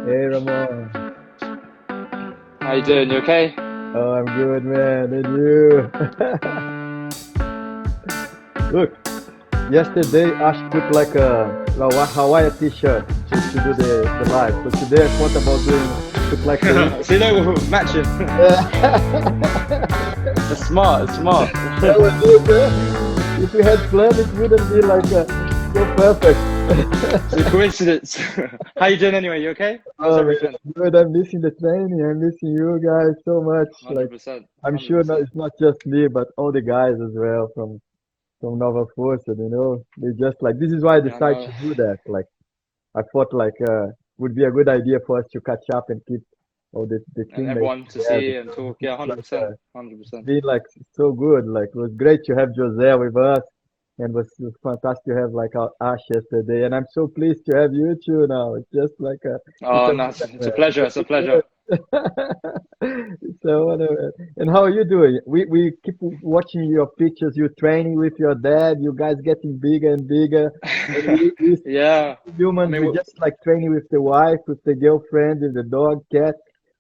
Hey Ramon. How you doing? You okay? Oh, I'm good, man. And you? Look, yesterday Ash put like a Hawaii t-shirt to do the live. So today I thought about doing put like the link. So you know we're matching. It's smart. It's smart. That was it, If we had planned, it wouldn't be like so perfect. It's a coincidence. How you doing anyway? You okay? How's Oh man, everything? good. I'm missing the training. I'm missing you guys so much. Like 100%. I'm sure not, 100%. it's not just me, but all the guys as well from Nova Força, they just like this is why I Yeah, I decided know. to do that. Like I thought like would be a good idea for us to catch up and keep all the And teammates everyone to together. see and So talk. it's Yeah, like 100%. it's 100%. been like so good. Like it was great to have Jose with us, and it was fantastic to have like our Ash yesterday. And I'm so pleased to have you too now. It's just like it's Oh, a no, honor, it's a man. pleasure. It's a pleasure. It's a honor, man. And how are you doing? We keep watching your pictures. You training with your dad. You guys getting bigger and bigger. And we Yeah. I humans, mean, we just like training with the wife, with the girlfriend, with the dog, cat.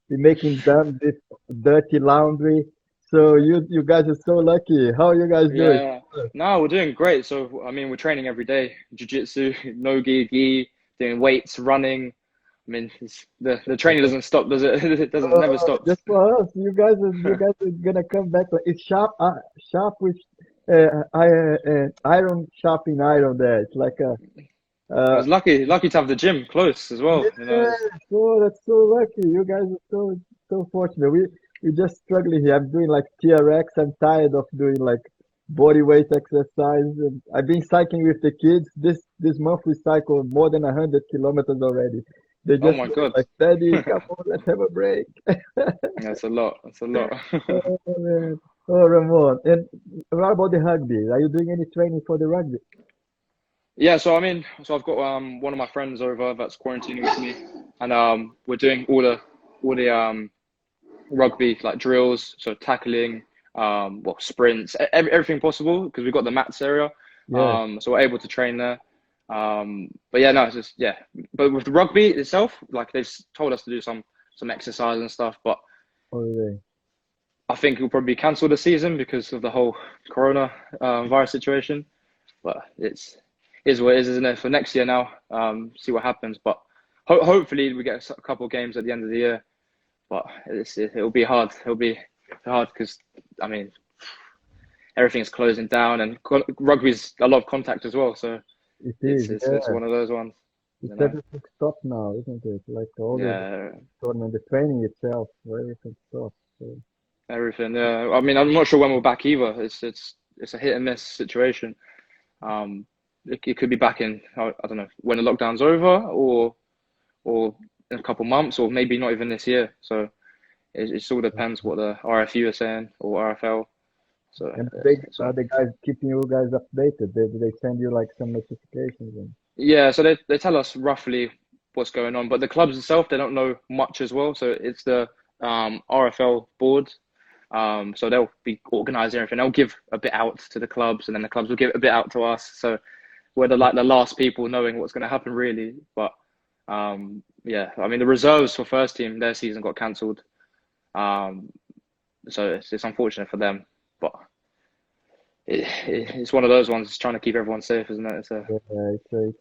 We making them this dirty laundry. So you guys are so lucky. How are you guys doing? yeah. No, we're doing great. So, I mean, we're training every day. Jiu Jitsu, no gi, doing weights, running. I mean, the training doesn't stop, does it? It doesn't never stops. Just for us, you guys are gonna come back. It's sharp with iron sharpening iron there. It's like a I uh, was lucky to have the gym close as well. You know, yeah. Oh, that's so lucky. You guys are so fortunate. We just struggling here. I'm doing like TRX. I'm tired of doing like body weight exercise. And I've been cycling with the kids. This month we cycled more than 100 kilometers already. They oh just my were God, like, Daddy, come on, let's have a break. that's a lot. That's a lot. Oh man. Oh Ramon. And what about the rugby? Are you doing any training for the rugby? Yeah, so I mean, so I've got one of my friends over that's quarantining with me, and we're doing all the rugby like drills, so tackling, well sprints, everything possible because we've got the mats area, Yes. so we're able to train there. But yeah, no, it's just yeah. But with the rugby itself, like they've told us to do some exercise and stuff, but Holiday. I think we'll probably cancel the season because of the whole corona virus situation. But it's is what it is, isn't it? For next year now, see what happens. But hopefully we get a couple of games at the end of the year. But it'll be hard. It'll be hard because I mean everything's closing down and rugby's a lot of contact as well. So It it's is, it's yeah. it's one of those ones, you It's know. everything stopped now, isn't it? Like all the Yeah, tournament, the training itself, everything stopped. So everything. Yeah, I mean I'm not sure when we're back either. It's a hit and miss situation. Um, it could be back in I don't know when the lockdown's over or in a couple months or maybe not even this year. So it all depends what the RFU is saying or RFL. So and they so are the guys keeping you guys updated. They send you like some notifications and yeah, so they tell us roughly what's going on, but the clubs itself they don't know much as well. So it's the RFL board. So they'll be organising everything. They'll give a bit out to the clubs, and then the clubs will give a bit out to us. So we're the last people knowing what's going to happen, really. But yeah, I mean the reserves for first team, their season got cancelled. Um, so it's unfortunate for them, but it's one of those ones. It's trying to keep everyone safe, isn't it? It's a it's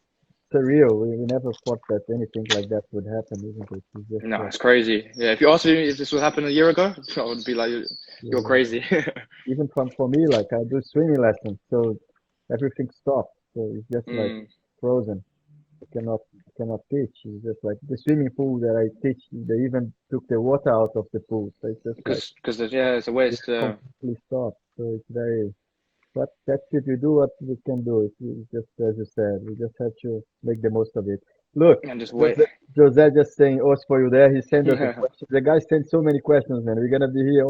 surreal. We never thought that anything like that would happen, isn't it? It's just no, it's crazy. Yeah, if you asked me if this would happen a year ago, I would be like, you're yeah. crazy. Even from for me, like I do swimming lessons, so everything stopped. So it's just like Mm, frozen. I cannot teach. It's just like the swimming pool that I teach. They even took the water out of the pool. So it's just like because yeah, it's a it's waste. completely stopped. So it's very. But that's it. We do what we can do. It's just as you said. We just have to make the most of it. Look, And just wait. Jose, Jose just saying us for you there. He sent us a question. The guy sent so many questions, man. We're gonna be here.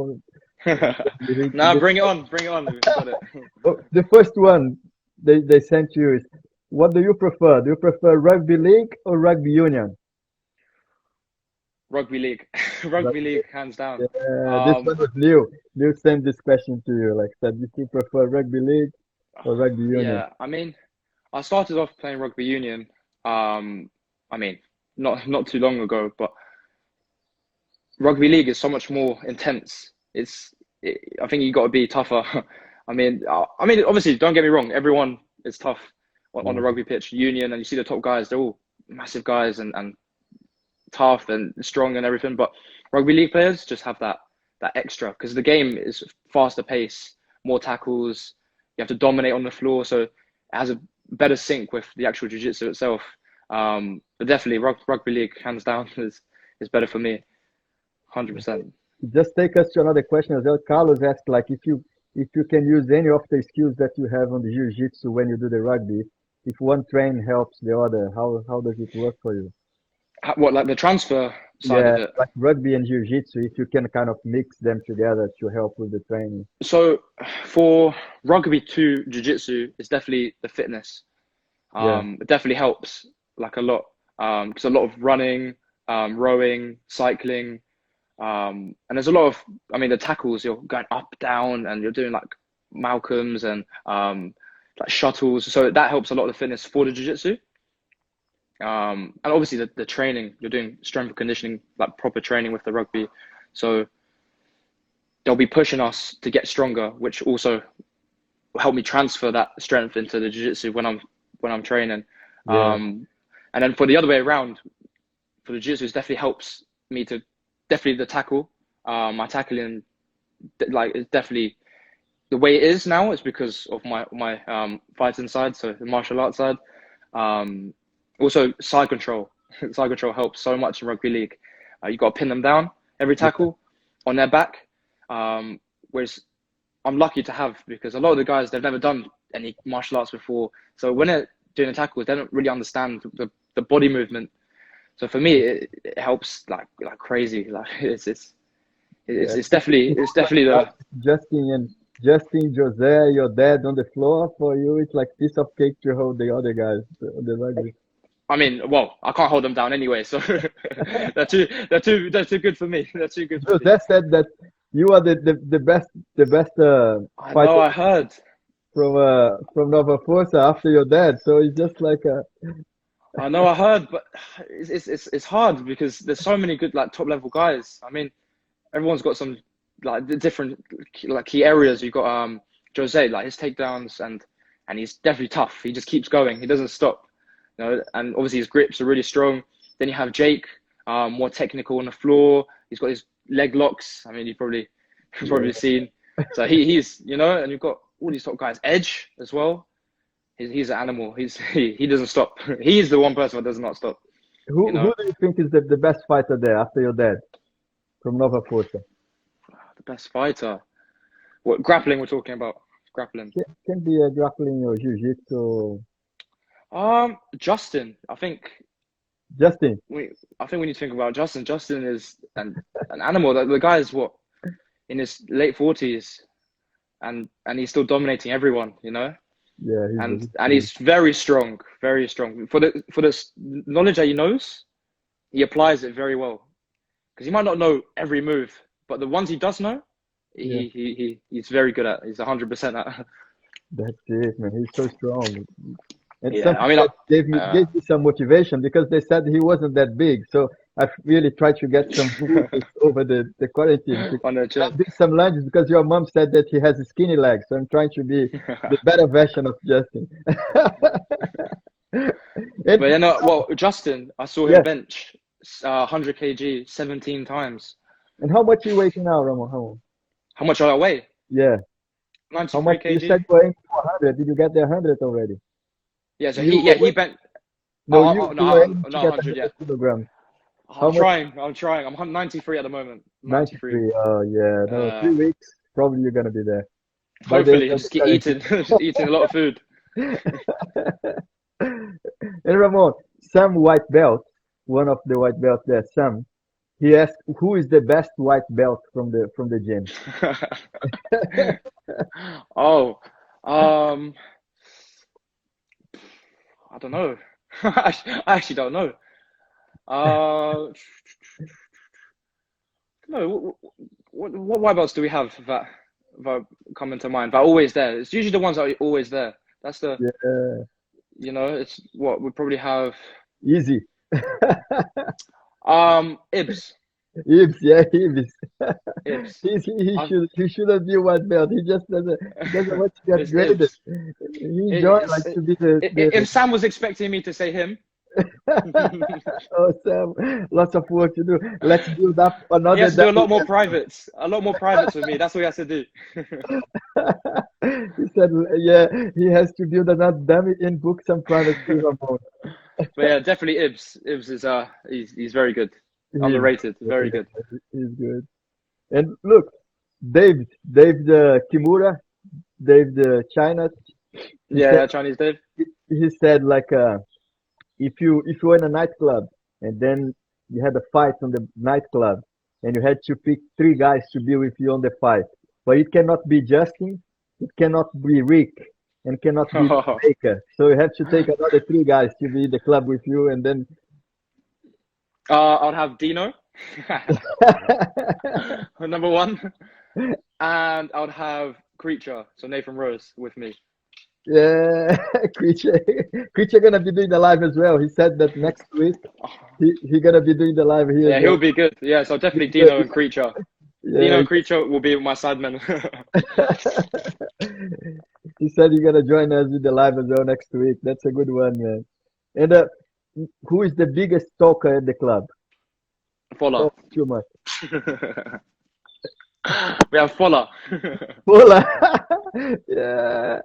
Nah, bring it on, bring it on. We've got it. Oh, the first one they sent you is, what do you prefer? Do you prefer rugby league or rugby union? Rugby league, rugby Rugby league, league. hands down. Yeah, this Um, one was new. New sent this question to you. Like said, do you prefer rugby league or rugby union? yeah, I mean, I started off playing rugby union. I mean, not too long ago, but rugby league is so much more intense. I think you got to be tougher. I mean, obviously, don't get me wrong. Everyone is tough on the Yeah. rugby pitch, union, and you see the top guys. They're all massive guys and tough and strong and everything. But rugby league players just have that extra because the game is faster pace, more tackles. You have to dominate on the floor, so it has a better sync with the actual jiu-jitsu itself. But definitely, rugby league, hands down, is better for me, 100%. Just take us to another question as well. Carlos asked, like, if you can use any of the skills that you have on the jiu-jitsu when you do the rugby, if one train helps the other, how does it work for you? What, like the transfer side Yeah, of it? like rugby and jiu-jitsu, if you can kind of mix them together to help with the training. So for rugby to jiu-jitsu, it's definitely the fitness. Yeah, It definitely helps like a lot. Because a lot of running, rowing, cycling, and there's a lot of, I mean, the tackles, you're going up, down, and you're doing like Malcolms and like shuttles. So that helps a lot of the fitness for the jiu-jitsu. And obviously the training, you're doing strength and conditioning, like proper training with the rugby. So they'll be pushing us to get stronger, which also will help me transfer that strength into the jiu-jitsu when I'm training. yeah, And then for the other way around, for the jiu-jitsu, it definitely helps me to definitely the tackle. My tackling, like, is definitely the way it is now is because of my fighting side, so the martial arts side. Um, Also side control. Side control helps so much in rugby league. You got to pin them down every yeah, tackle on their back. Whereas I'm lucky to have, because a lot of the guys, they've never done any martial arts before. So when they're doing the tackles, they don't really understand the body movement. So for me, it helps like crazy. Like yeah. it's definitely the. Justin and Justin, Jose, your dad on the floor for you, it's like piece of cake to hold the other guys on the rugby. I mean, well, I can't hold them down anyway, so they're too good for me. They're too good for me. Jose said that you are the best I know, fighter I heard. from Nova Força after your dad. So it's just like I know, I heard, but it's hard because there's so many good like top level guys. I mean, everyone's got some like different like key areas. You've got Jose, like his takedowns, and he's definitely tough. He just keeps going. He doesn't stop. You know, and obviously his grips are really strong. Then you have Jake, more technical on the floor. He's got his leg locks. I mean, you've yeah, probably seen. So he's and you've got all these top guys. Edge as well. He's an animal. He doesn't stop. He's the one person that does not stop. You who know, do you think is the best fighter there after your dad from Nova Força? the best fighter. What grappling we're talking about? Grappling. Can be a grappling or jiu-jitsu. Justin. Justin, I think we need to think about Justin. Justin is an animal. The guy is what, in his late 40s, and he's still dominating everyone. You know, yeah, and he's very strong, very strong. For the knowledge that he knows, he applies it very well. Because he might not know every move, but the ones he does know, yeah, he's very good at. He's 100% at. that's it, man. He's so strong. And Yeah, I something mean, that gave me some motivation because they said he wasn't that big. So I've really tried to get some food over the quarantine to on the gym. do some lunges because your mom said that he has skinny legs. So I'm trying to be the better version of Justin. And But well, Justin, I saw him yeah, bench 100 kg 17 times. and how much you weighing now, Ramon? How much do I weigh? Yeah, how 93 much you kg. said you were aiming for 100? Did you get the 100 already? Yeah, so You he bent. no, No, you were aiming to not get 100 yet. 100 kilograms. How I'm much? trying. I'm trying. I'm 93 at the moment. 93. 93. Oh yeah, no, Uh, 3 weeks. Probably you're gonna be there by the end Hopefully, of the just keep quarantine. eating, just eating a lot of food. And Ramon, Sam White Belt, one of the white belts there, Sam, he asked who is the best white belt from the gym. Oh, um, I don't know. I actually don't know. Uh, no. What white belts do we have that come into mind? But always there. It's usually the ones that are always there. That's the Yeah, it's what we probably have. easy. Ibs. Ibs, yeah, Ibs. Ibs. I've, He shouldn't be white belt. He just doesn't want to get it's graded. Ibs. He enjoy like to be If the Sam was expecting me to say him, Oh, Sam, lots of work to do. Let's build up he another has to do a lot more privates with me. That's what he has to do. He said, yeah, he has to build another dummy and book some private with Ramon. But yeah, definitely Ibs. Ibs is he's very good, He's underrated, very good. he's good. And look, Dave the Kimura, Dave the China. He Yeah, said yeah, Chinese Dave. he said like if you were in a nightclub and then you had a fight on the nightclub and you had to pick three guys to be with you on the fight, but it cannot be Justin, it cannot be Rick, and cannot be Baker. So you have to take another three guys to be in the club with you, and then I'd have Dino, number one, and I'd have Creature, so Nathan Rose with me. yeah, Creature gonna be doing the live as well. He said that next week he gonna be doing the live here. Yeah, as he'll well. be good. Yeah, so definitely Dino and Creature. Dino Yeah, and Creature will be my sidemen. he said he's gonna join us with the live as well next week. That's a good one, man. And who is the biggest talker at the club? Follow. Oh, too much. We have Follow. Bola. Yeah.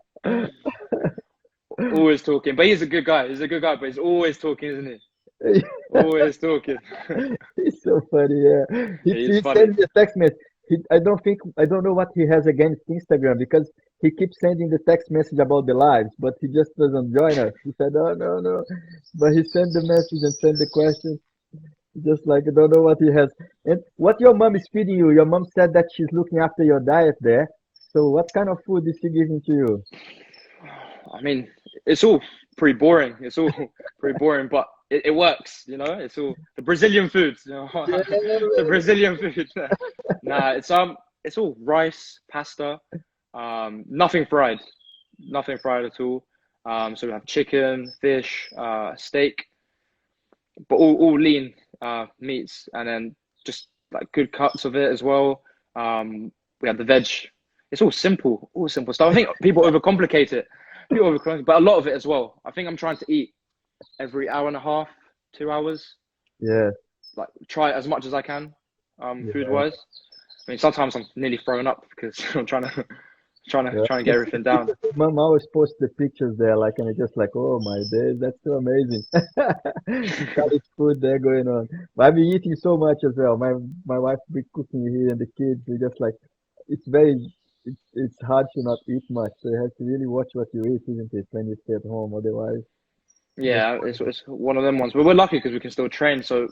Always talking, but he's a good guy. He's a good guy, but he's always talking, isn't he? Always talking. He's so funny, yeah. He's He funny. sends me a text message. I don't know what he has against Instagram because he keeps sending the text message about the lives, but he just doesn't join us. He said, "Oh no, no," but he sent the message and sent the question. Just like I don't know what he has. And what your mom is feeding you? Your mom said that she's looking after your diet there. So what kind of food is she giving to you? I mean, it's all pretty boring. It's all pretty boring, but it works, you know. It's all the Brazilian food, you know. Yeah, The Brazilian food. Nah, it's all rice, pasta, nothing fried, nothing fried at all. So we have chicken, fish, steak, but all lean meats, and then just like good cuts of it as well. We have the veg. It's all simple stuff. I think people overcomplicate it. But a lot of it as well. I think I'm trying to eat every hour and a half, 2 hours. yeah, Like try as much as I can, food yeah. wise. I mean, sometimes I'm nearly throwing up because I'm Yeah. trying to get everything down. Mom always posts the pictures there, like, and it's just like, oh my days, that's so amazing. Got his food there going on. But I've been eating so much as well. My wife be cooking here, and the kids, we just like, it's very, it's hard to not eat much. So you have to really watch what you eat, isn't it, when you stay at home? Otherwise, just Yeah, it's one of them ones. But we're lucky because we can still train, so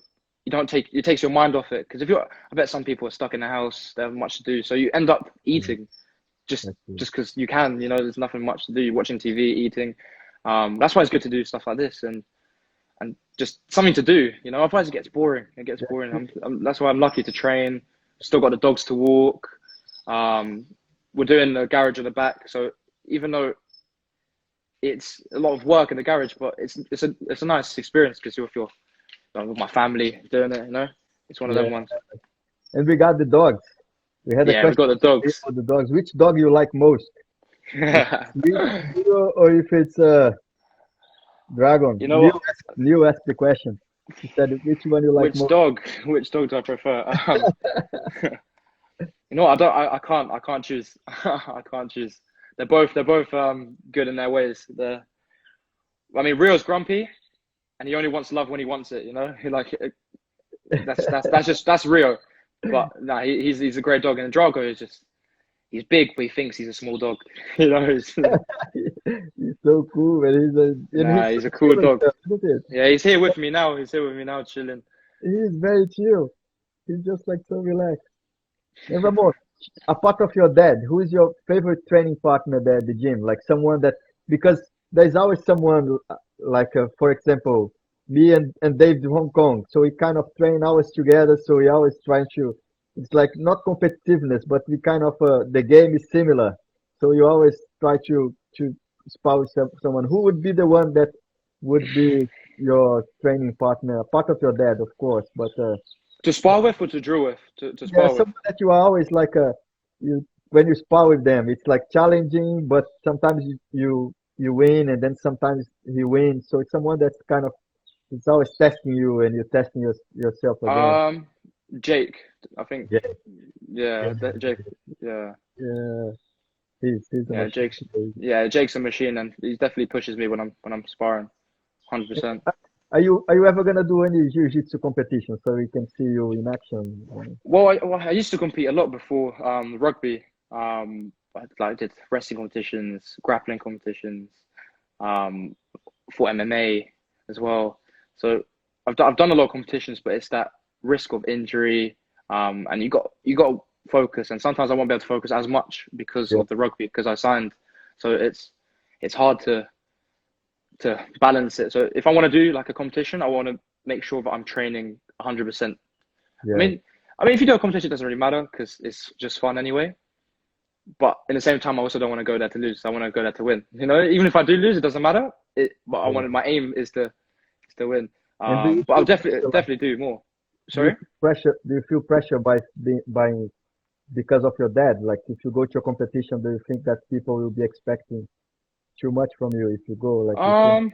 you don't take it takes your mind off it. Because if you're, I bet some people are stuck in the house, they have much to do, so you end up mm, eating just that's it. just because you can. You know, there's nothing much to do. You're watching TV, eating. That's why it's good to do stuff like this and just something to do. You know, otherwise it gets boring. It gets boring. That's why I'm lucky to train. Still got the dogs to walk. Um, we're doing the garage at the back, so even though it's a lot of work in the garage, but it's a nice experience because you're with with my family doing it. You know, it's one of Yeah. them ones. And we got the dogs. We had a Yeah, we've question got the dogs. for the dogs. Which dog you like most? If Leo or if it's Dragon? You know what? Leo asked the question. He said, which one you like Which most? dog? Which dog do I prefer? You know what? I can't choose. I can't choose. They're both good in their ways. I mean, Rio's grumpy, and he only wants love when he wants it. You know, he like that's Rio. But nah, he's a great dog, and Drago is just he's big, but he thinks he's a small dog. You know, He's so cool, man. And nah, he's he's so a cool chill and dog. stuff, isn't it? Yeah, he's here with me now. He's here with me now, chilling. He's very chill. He's just like so relaxed. And Ramon, apart of your dad, who is your favorite training partner there at the gym? Like someone that, because there's always someone like, for example, me and Dave in Hong Kong. So we kind of train always together. So we always trying to, it's like not competitiveness, but we kind of, the game is similar. So you always try to spouse someone. Who would be the one that would be? your training partner, part of your dad, of course, but To spar with or to drill with? To yeah, spar with. someone that you are always like you when you spar with them, it's like challenging, but sometimes you win, and then sometimes he wins. So it's someone that's kind of it's always testing you, and you're testing yourself again. Um, Jake, I think. Yeah, Yeah, yeah, Jake. Yeah, yeah. He's a yeah, machine. Jake's. Yeah, Jake's a machine, and he definitely pushes me when I'm sparring. 100%. Are you ever gonna do any jiu-jitsu competition so we can see you in action? Well, I used to compete a lot before rugby. I like did wrestling competitions, grappling competitions, um, for MMA as well. So I've done a lot of competitions, but it's that risk of injury, and you got to focus. And sometimes I won't be able to focus as much because Yeah, of the rugby because I signed. So it's hard to balance it. So if I want to do like a competition, I want to make sure that I'm training 100%. I yeah. mean, I mean, if you do a competition, it doesn't really matter because it's just fun anyway. But in the same time, I also don't want to go there to lose. I want to go there to win. You know, even if I do lose, it doesn't matter. But Yeah. my aim is to win. And do you But I'll feel definitely pressure, like, definitely do more. do you Sorry. feel pressure? Do you feel pressure by because of your dad? Like if you go to a competition, do you think that people will be expecting too much from you if you go? Like you think, Um,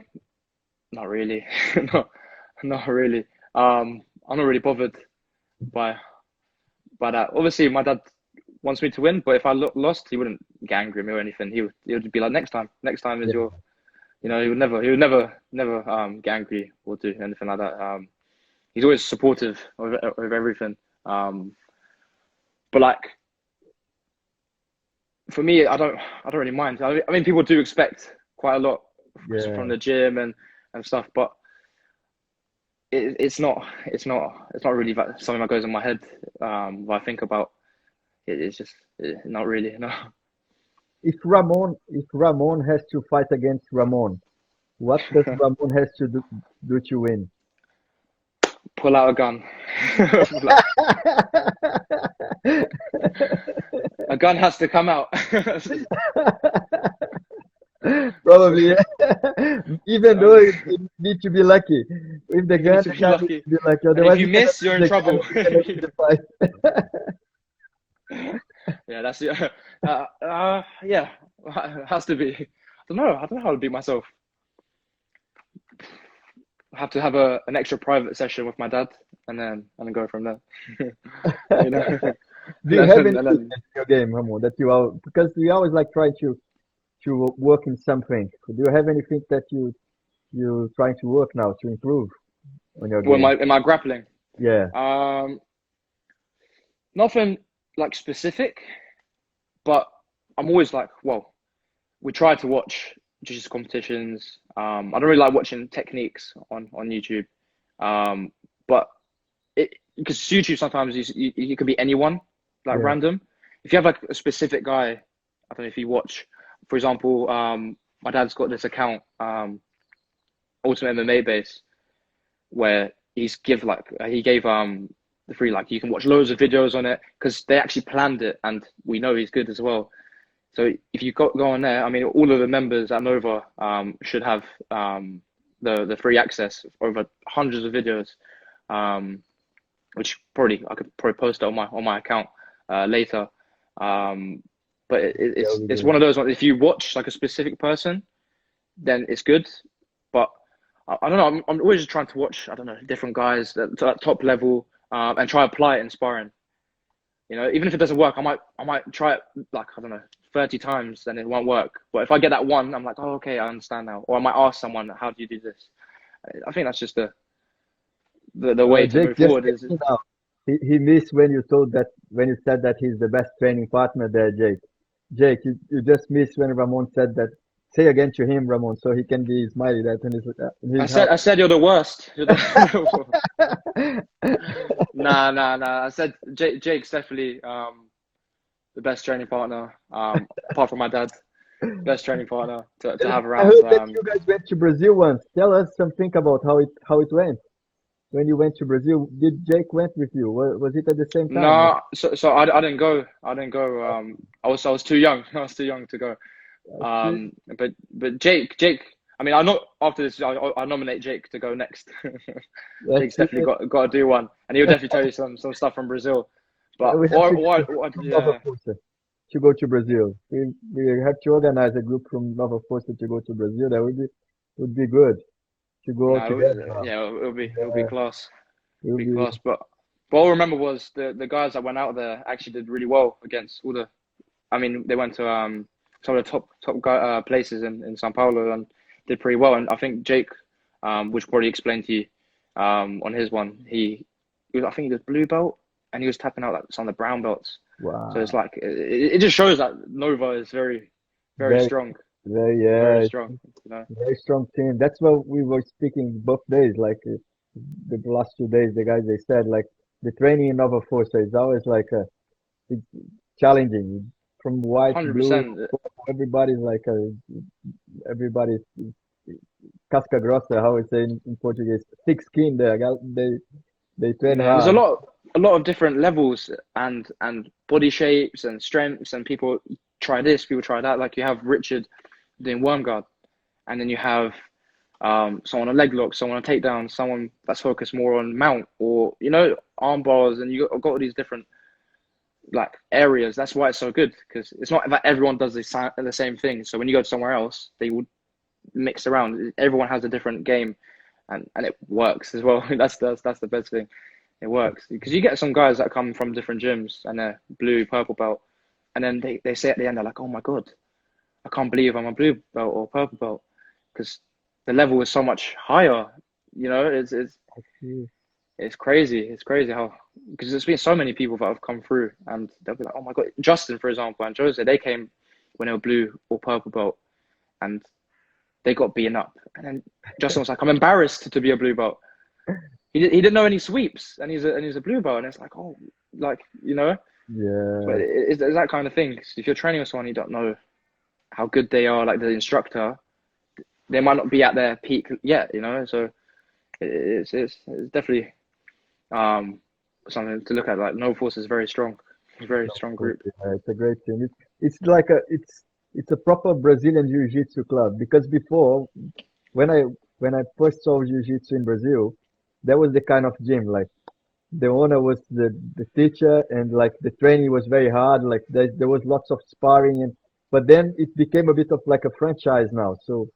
Not really. No, not really. I'm not really bothered by by that. Obviously, my dad wants me to win, but if I lost, he wouldn't get angry at me or anything. He would be like, next time is yeah, your. You know, he would never get angry or do anything like that. He's always supportive of everything. But like for me, I don't really mind. I mean, people do expect quite a lot from yeah. the gym and stuff, but it's not really something that goes in my head. What I think about it's just not really. No, If Ramon has to fight against Ramon, what does Ramon has to do to win? pull out a gun. Like, a gun has to come out. Probably, yeah. Even though you need to be lucky. With the You need gun, to the be guy needs lucky, to be lucky. and if Otherwise, you you're gonna miss, you're lose in the gun trouble. and you're gonna lose the fight. Yeah, that's it. Yeah, it has to be. I don't know how to beat myself. I have to have an extra private session with my dad, and then go from there. You know, Do you have any and then weakness in your game, Ramon, that you are because we always like try to work in something. Do you have anything that you trying to work now to improve on your well, game? in my grappling, Yeah, um, nothing like specific, but I'm always like, well, we try to watch jiu-jitsu competitions. I don't really like watching techniques on YouTube, um, but it because YouTube sometimes you could be anyone, like yeah, random. If you have like a specific guy, I don't know if you watch, for example, my dad's got this account, Ultimate MMA Base, where he gave the free like you can watch loads of videos on it because they actually planned it and we know he's good as well. So if you go on there, I mean, all of the members at Nova should have the free access over hundreds of videos, um, which probably I could probably post it on my account later. Um, but yeah, it's we one of those ones. If you watch like a specific person, then it's good. But I don't know. I'm always just trying to watch. I don't know different guys to that top level and try to apply it in sparring. You know, even if it doesn't work, I might try it like I don't know 30 times, and it won't work. But if I get that one, I'm like, oh okay, I understand now. Or I might ask someone, how do you do this? I think that's just the way to Jake move just forward. Is texted now. He missed when you said that he's the best training partner there, Jake. Jake, you just missed when Ramon said that. Say again to him, Ramon, so he can be smiley that in I his said, house. I said you're the worst. Nah. I said Jake's definitely the best training partner, apart from my dad. Best training partner to have I around. heard that you guys went to Brazil once. Tell us something about how it went when you went to Brazil. Did Jake went with you? Was it at the same time? No, so I didn't go. I didn't go. I was too young. I was too young to go. Okay. But Jake, I mean, I'm not after this. I nominate Jake to go next. Let's Jake's see definitely it. got to do one, and he'll definitely tell you some stuff from Brazil. But We have to get a group what from Nova yeah, Força to go to Brazil. We have to organize a group from Nova Força to go to Brazil. That would be good to go all no, together now. yeah, it'll be Yeah, class, it will be be class. But what I remember was the guys that went out there actually did really well against all the. I mean, they went to some of the top places in São Paulo and did pretty well. And I think Jake, which probably explained to you, on his one, he was, I think he was blue belt and he was tapping out like some of the brown belts. So it's wow. like it just shows that Nova is very, very Very, strong, very, very yeah, strong. You know, very strong team. That's what we were speaking both days. Like the last 2 days, the guys they said like the training in Nova Força is always like it's challenging. From white, blue, 100%. everybody's like everybody's casca grossa, how we say in Portuguese, thick skin. They train Yeah, and there's hard. a lot of different levels and body shapes and strengths, and people try this, people try that. Like you have Richard doing worm guard, and then you have someone on leg lock, someone on takedown, someone that's focused more on mount or arm bars, and you got all these different like areas. That's why it's so good because it's not that everyone does the same thing. So when you go to somewhere else, they will mix around. Everyone has a different game, and it works as well. That's the best thing. It works because you get some guys that come from different gyms and they're blue, purple belt, and then they say at the end they're like, "Oh my god, I can't believe I'm a blue belt or purple belt," because the level is so much higher. Mm. It's crazy. It's crazy how because there's been so many people that have come through and they'll be like, "Oh my god," Justin, for example, and Jose, they came when they were blue or purple belt and they got beaten up, and then Justin was like, "I'm embarrassed to be a blue belt." He didn't know any sweeps, and he's a blue belt, and it's like, oh, like but Yeah, it's that kind of thing. If you're training with someone you don't know how good they are, like the instructor, they might not be at their peak yet. So it's definitely something to look at. Like No Force is very strong, very of strong course, group. yeah, it's a great team. It's like it's a proper Brazilian Jiu-Jitsu club because before when I when I first saw Jiu-Jitsu in Brazil, that was the kind of gym like the owner was the teacher and like the training was very hard. Like there was lots of sparring and but then it became a bit of like a franchise now. So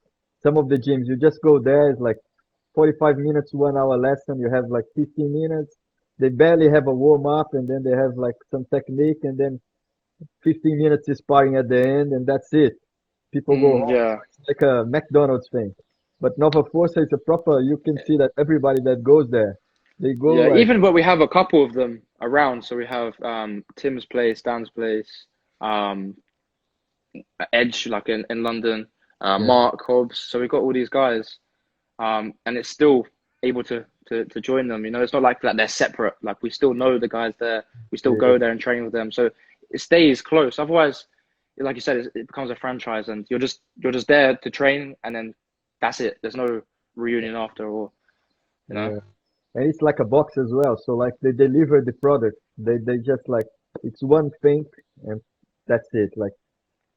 some of the gyms you just go there, it's like 45 minutes, 1 hour lesson. You have like 15 minutes. They barely have a warm up and then they have like some technique and then 15 minutes is sparring at the end and that's it. People go home. So Yeah, it's like a McDonald's thing. But Nova Força is a proper, you can see that everybody that goes there, they go yeah. like, Even but we have a couple of them around. So we have Tim's place, Dan's place, um, Edge, like in London, yeah, Mark Hobbs. So we've got all these guys, and it's still able to join them. It's not like that they're separate. Like we still know the guys there. We still yeah, go there and train with them. So it stays close. Otherwise, like you said, it becomes a franchise, and you're just there to train, and then that's it. There's no reunion after, or you know. yeah. And it's like a box as well. So like they deliver the product. They just like, it's one thing and that's it. Like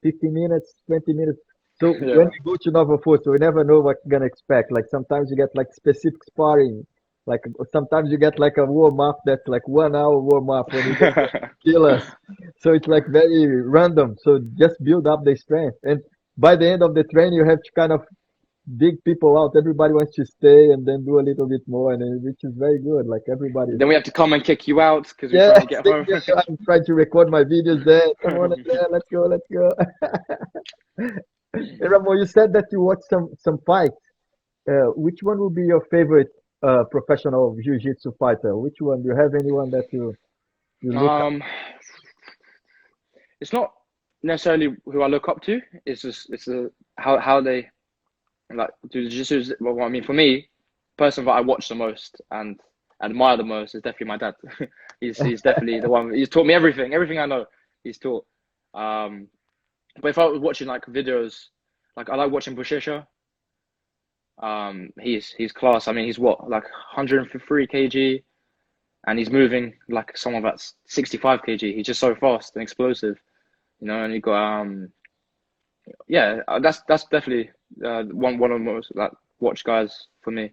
15 minutes, 20 minutes. So when Yeah. we go to Nova Força, we never know what we're gonna expect. Like sometimes you get like specific sparring, like sometimes you get like a warm up that's like 1 hour warm up when you just want to kill us. So it's like very random. So just build up the strength, and by the end of the train, you have to kind of dig people out. Everybody wants to stay and then do a little bit more, and which is very good. Like everybody, Then we have to come and kick you out because we're yeah, trying to get same home. here. I'm trying to record my videos there. Come on, there, let's go, let's go. Hey, Ramon, you said that you watched some fights. Which one would be your favorite professional jiu-jitsu fighter? Which one? Do you have anyone that you look up? um, it's not necessarily who I look up to. It's how they like do jiu-jitsu. Well, I mean, for me, person that I watch the most and admire the most is definitely my dad. He's definitely the one. He's taught me everything I know. He's taught. Um, but if I was watching like videos, like I like watching Bushesha. He's class. I mean, he's what like 103 kg, and he's moving like someone that's 65 kg. He's just so fast and explosive. And you got yeah, that's definitely one of the most like watch guys for me.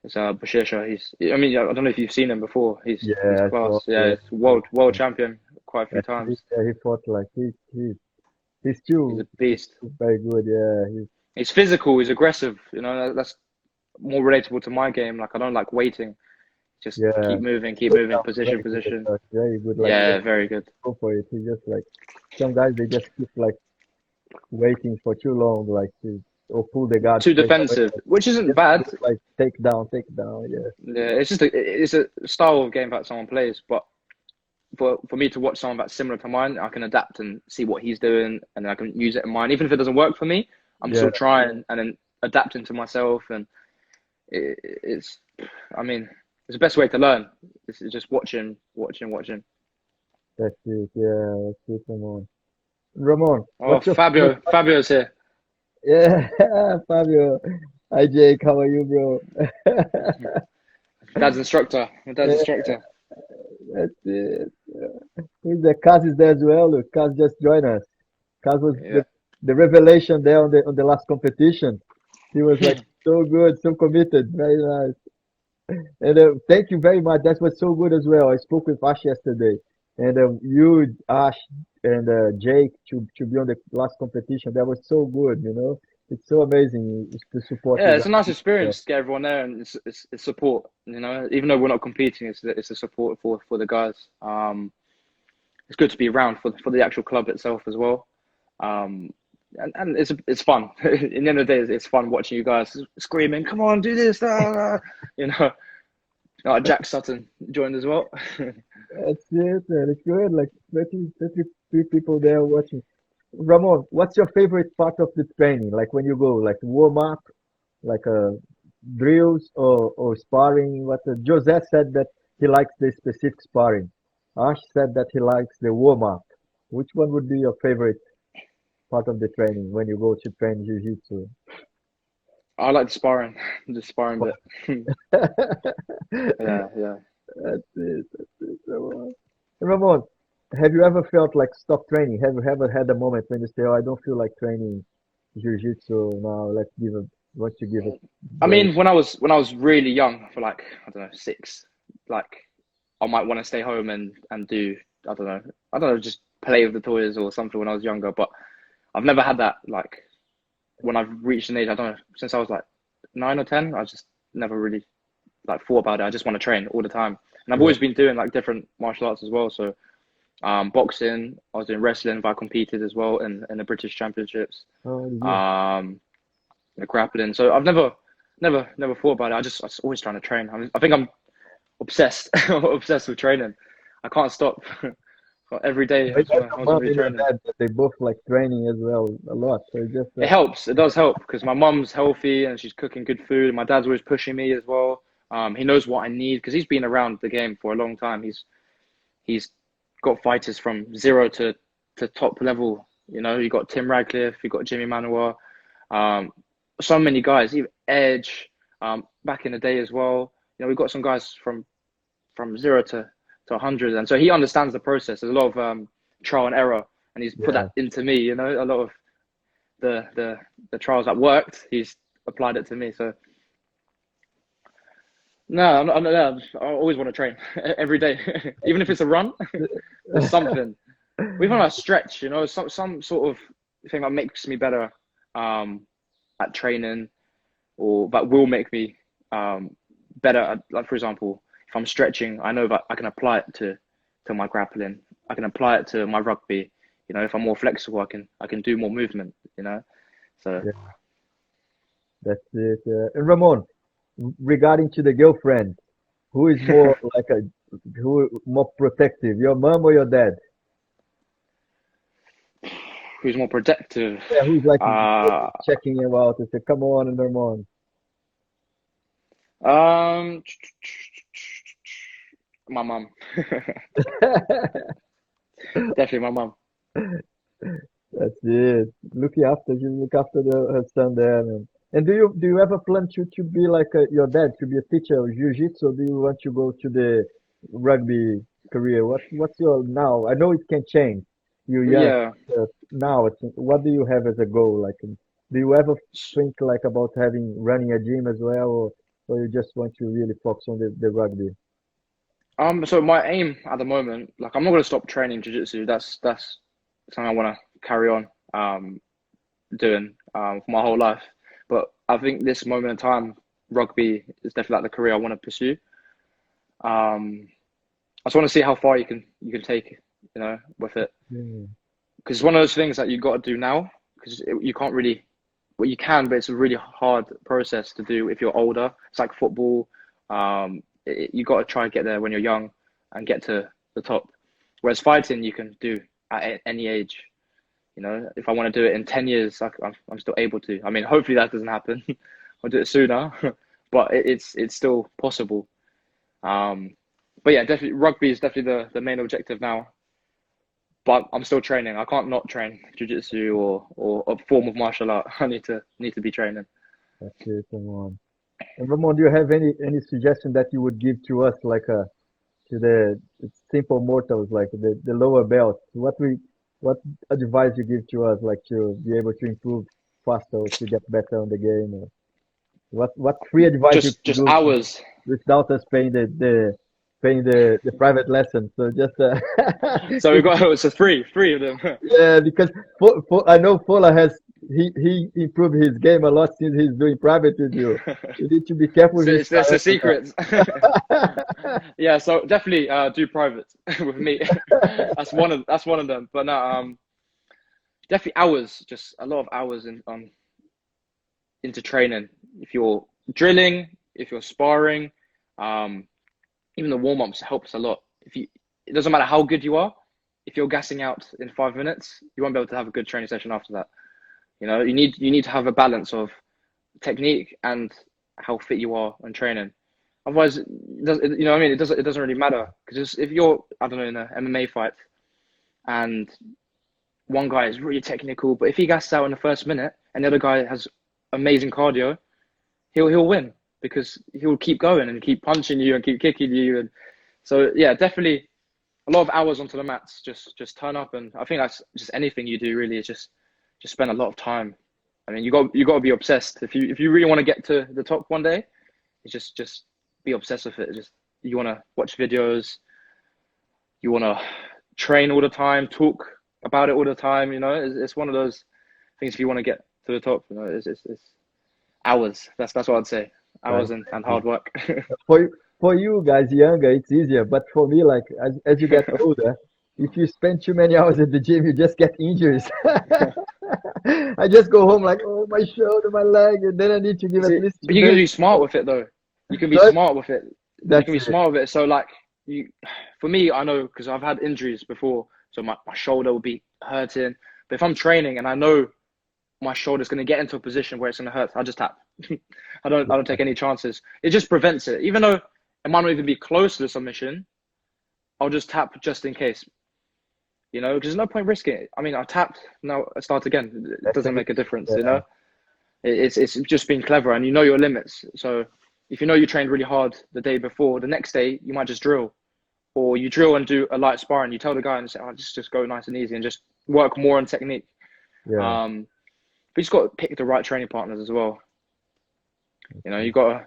It's Bashir. I mean, I don't know if you've seen him before. He's Yeah, I saw. class. Yeah, Yeah, he's world champion quite a few times. he fought like he's He's still a beast. very good. Yeah, He's physical. He's aggressive. You know, that's more relatable to my game. Like I don't like waiting. Just yeah. keep Good moving, now, position, very good. position. Very good. Like Yeah, very good. go for it. He just like some guys they just keep like waiting for too long, like to or pull the guard Too straight away. defensive, which isn't Just do bad. it, like take down. Yeah, Yeah, it's a style of game that someone plays. But for me to watch someone that's similar to mine, I can adapt and see what he's doing, and then I can use it in mine. Even if it doesn't work for me, I'm yeah. still trying and then adapting to myself. And it's, I mean, it's the best way to learn. It's just watching. That's it. Yeah, that's it, Ramon. Ramon, Oh, what's your favorite? Fabio's here. Yeah, Fabio. Hi Jake, how are you, bro? My dad's Yeah, instructor. that's it. Who's the Kaz is there as well. Look, Kaz just joined us. Kaz was Yeah. the revelation there on the last competition. He was like so good, so committed. Very nice. And thank you very much. That was so good as well. I spoke with Ash yesterday, and you, Ash, and Jake to be on the last competition. That was so good. It's so amazing to support Yeah, you it's a guys. nice Yeah, experience to get everyone there, and it's support. You know, even though we're not competing, it's a support for the guys. It's good to be around for the actual club itself as well. Um, and it's fun. In the end of the day, it's fun watching you guys screaming, "Come on, do this!" You know, Jack Sutton joined as well. that's it, man. It's good. Like 33 people there watching. Ramon, what's your favorite part of the training? Like when you go, like warm up, like drills or sparring? What Joseph said that he likes the specific sparring. Ash said that he likes the warm up. Which one would be your favorite part of the training when you go to train jiu-jitsu? I like the sparring bit. Yeah, yeah. That's it. That's it. Ramon, have you ever felt like stop training? Have you ever had a moment when you say, "Oh, I don't feel like training jiu-jitsu now. Want to give it I break." mean, when I was really young, for like I don't know 6, like I might want to stay home and do I don't know just play with the toys or something when I was younger. But I've never had that like when I've reached an age I don't know since I was like 9 or 10. I just never really like thought about it. I just want to train all the time, and I've Yeah. always been doing like different martial arts as well. So boxing, I was doing wrestling. I competed as well in the British Championships. Oh, yeah. Um, grappling. So I've never thought about it. I was always trying to train. I think I'm obsessed, obsessed with training. I can't stop. Every day But you have I your want to mom be and your training. dad, that they both like training as well a lot. So it's just It helps. It does help because my mum's healthy and she's cooking good food. My dad's always pushing me as well. He knows what I need because he's been around the game for a long time. He's got fighters from zero to top level. You know, you got Tim Radcliffe, you got Jimmy Manuwa, um, so many guys, even Edge, back in the day as well. You know, we've got some guys from zero to 100, and so he understands the process. There's a lot of trial and error, and he's put yeah. that into me. You know, a lot of the trials that worked, he's applied it to me. So no, I always want to train every day, even if it's a run, just something. Even a stretch, you know, some sort of thing that makes me better at training, or that will make me better. Like for example, if I'm stretching, I know that I can apply it to my grappling. I can apply it to my rugby. You know, if I'm more flexible, I can do more movement. You know, so Yeah, that's it. And Ramon, regarding to the girlfriend, who is more like a who more protective, your mom or your dad? who's more protective? Yeah, who's like Uh, checking you out and say, "Come on, Ramon." um, my mum, definitely my mum. That's it. Look after her son there, man. And do you ever plan to be like your dad, to be a teacher of jiu-jitsu, or do you want to go to the rugby career? What's your now? I know it can change, you young, Yeah. now, what do you have as a goal? Like, do you ever think like about running a gym as well, or you just want to really focus on the rugby? So my aim at the moment, like I'm not gonna stop training jiu-jitsu. That's something I want to carry on doing for my whole life. But I think this moment in time, rugby is definitely like the career I want to pursue. Um, I just want to see how far you can take, with it. Mm, Because it's one of those things that you got to do now. Because you can't really, well, you can, but it's a really hard process to do if you're older. It's like football. You got to try and get there when you're young and get to the top. Whereas fighting, you can do at any age. If I want to do it in 10 years, I'm still able to. I mean, hopefully that doesn't happen. I'll do it sooner, but it's still possible. But yeah, definitely rugby is definitely the main objective now. But I'm still training. I can't not train jiu-jitsu or a form of martial art. I need to be training. that's it, come on. And Ramon, do you have any suggestion that you would give to us, like to the simple mortals, like the lower belt? What advice you give to us, like to be able to improve faster or to get better on the game? Or what free advice you Just could give hours. without us paying the private lesson? So just So we got it's a three of them. yeah, because I know Fola he improved his game a lot since he's doing private with you. You need to be careful with So his it's a style secret. after Yeah, so definitely do private with me. That's one of them. But no, definitely hours, just a lot of hours into training. If you're drilling, if you're sparring, um, even the warm-ups helps a lot. It doesn't matter how good you are, if you're gassing out in 5 minutes, you won't be able to have a good training session after that. You need to have a balance of technique and how fit you are in training. Otherwise, what I mean? It doesn't really matter because if you're, I don't know, in an MMA fight and one guy is really technical, but if he gasses out in the first minute and the other guy has amazing cardio, he'll win because he'll keep going and keep punching you and keep kicking you. And so yeah, definitely a lot of hours onto the mats. Just turn up, and I think that's just anything you do really is just spend a lot of time. I mean, you got to be obsessed if you really want to get to the top one day. It's just be obsessed with it. Just you want to watch videos, you want to train all the time, talk about it all the time. It's one of those things. If you want to get to the top, it's hours. That's what I'd say. right? Hours and hard work. For you guys younger, it's easier, but for me, like as you get older, if you spend too many hours at the gym, you just get injuries. I just go home like, oh, my shoulder, my leg, and then I need to give at See, least but you can 30. be smart with it though. You can be So smart with it. You can that's be it. smart with it. So like for me, I know because I've had injuries before, so my shoulder will be hurting. But if I'm training and I know my shoulder's going to get into a position where it's going to hurt, I just tap. I don't take any chances. It just prevents it. Even though it might not even be close to the submission, I'll just tap just in case. Because there's no point risking it. I mean, I tapped, now I start again. It That's doesn't it. make a difference, Yeah, It's just being clever and you know your limits. So if you know you trained really hard the day before, the next day you might just drill. Or you drill and do a light sparring. You tell the guy and say, oh, just go nice and easy and just work more on technique. yeah. But you just got to pick the right training partners as well. You got to,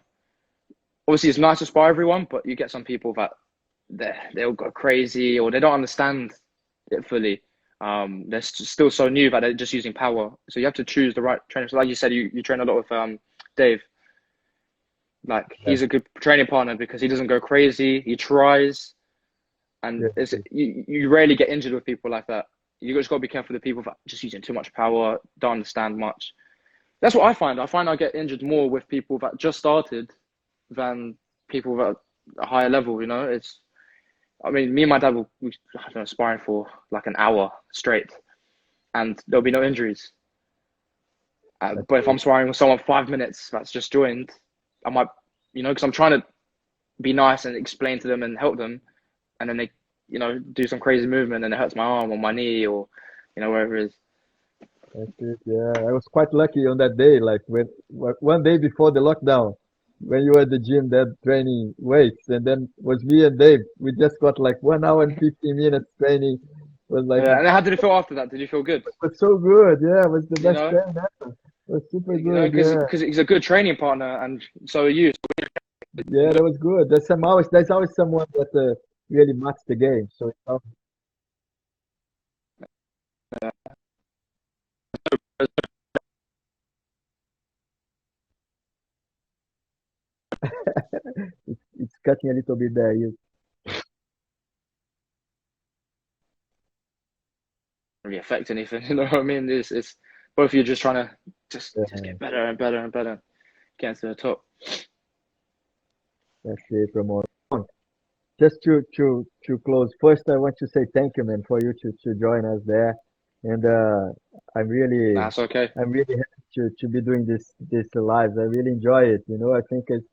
obviously it's nice to spar everyone, but you get some people that they'll go crazy or they don't understand it fully. They're still so new that they're just using power. So you have to choose the right trainer. So like you said, you train a lot with Dave. Like Yeah, he's a good training partner because he doesn't go crazy. He tries, and yeah, you rarely get injured with people like that. You just got to be careful with people that just using too much power, don't understand much. That's what I find. I find I get injured more with people that just started than people that are a higher level. I mean, me and my dad will, I don't know, sparring for like an hour straight, and there'll be no injuries. that's But if it. I'm sparring with someone 5 minutes that's just joined, I might, because I'm trying to be nice and explain to them and help them, and then they, do some crazy movement and it hurts my arm or my knee or, wherever it is. That's it. Yeah, I was quite lucky on that day. Like one day before the lockdown, when you were at the gym there training weights, and then was me and Dave. We just got like 1 hour and 15 minutes training, was like, Yeah, and how did it feel after that? Did you feel good? it was so good. Yeah, it was the You best know, training ever. It was super you know, good. Yeah, because he's a good training partner, and so are you. yeah, that was good. There's always someone that really matched the game. So it's cutting a little bit there. You, Really affect anything. You know what I mean? It's both of you just trying to just uh, get better and better and better, get to the top. that's it, Ramon. Just to close, first I want to say thank you, man, for you to join us there, and I'm really That's okay. I'm really happy to be doing this live. I really enjoy it. You know, I think it's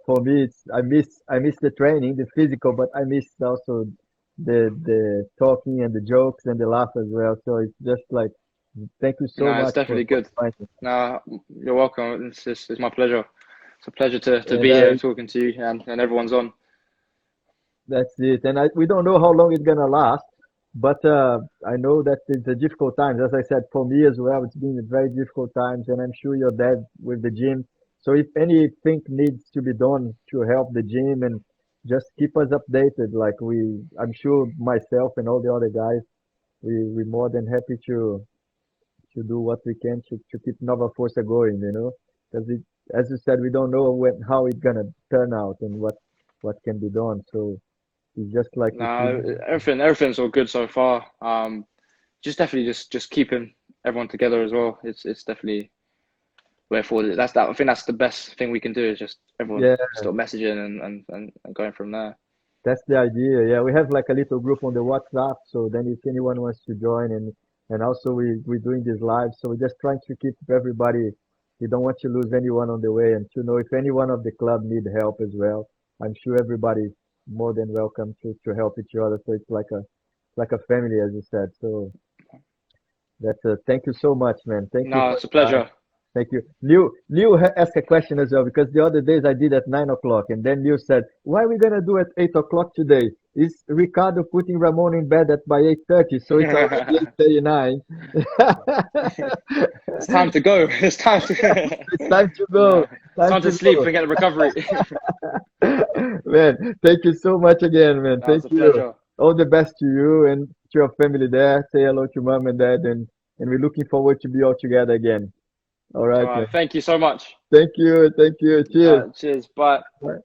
for me it's I miss the training, the physical, but I miss also the talking and the jokes and the laugh as well. So it's just like thank you so No, it's much definitely for good. inviting. No, you're welcome. It's my pleasure. It's a pleasure to And be here talking to you and everyone's on. that's it. And we don't know how long it's gonna last, but I know that it's a difficult times. As I said, for me as well, it's been very difficult times, and I'm sure you're there with the gym. So if anything needs to be done to help the gym and just keep us updated, like I'm sure myself and all the other guys, we're more than happy to do what we can to keep Nova Força going, you know, because as you said, we don't know how it's gonna turn out and what can be done. So. It's just like if we No, everything's all good so far. Just definitely just keeping everyone together as well. It's definitely way forward. I think that's the best thing we can do is just everyone yeah, stop messaging and going from there. that's the idea. Yeah, we have like a little group on the WhatsApp, so then if anyone wants to join and also we're doing this live, so we're just trying to keep everybody. We don't want to lose anyone on the way, and to know if anyone of the club need help as well. I'm sure everybody's more than welcome to help each other. So it's like a family, as you said. So that's thank you so much, man. Thank you No, for it's a the time. pleasure. Thank you. Asked a question as well because the other days I did at 9 o'clock, and then Neil said, "Why are we gonna do at 8 o'clock today? Is Ricardo putting Ramon in bed at by 8:30? So it's already 8:39." It's time to go. It's time to It's time to go. no. It's Time time to to sleep go. and get the recovery. Man, thank you so much again, man. No, Thank it's a you. pleasure. All the best to you and to your family there. Say hello to mom and dad, and we're looking forward to be all together again. All All right, man. right. Thank you so much. Thank you. Thank you. Cheers. Cheers. Bye. Bye.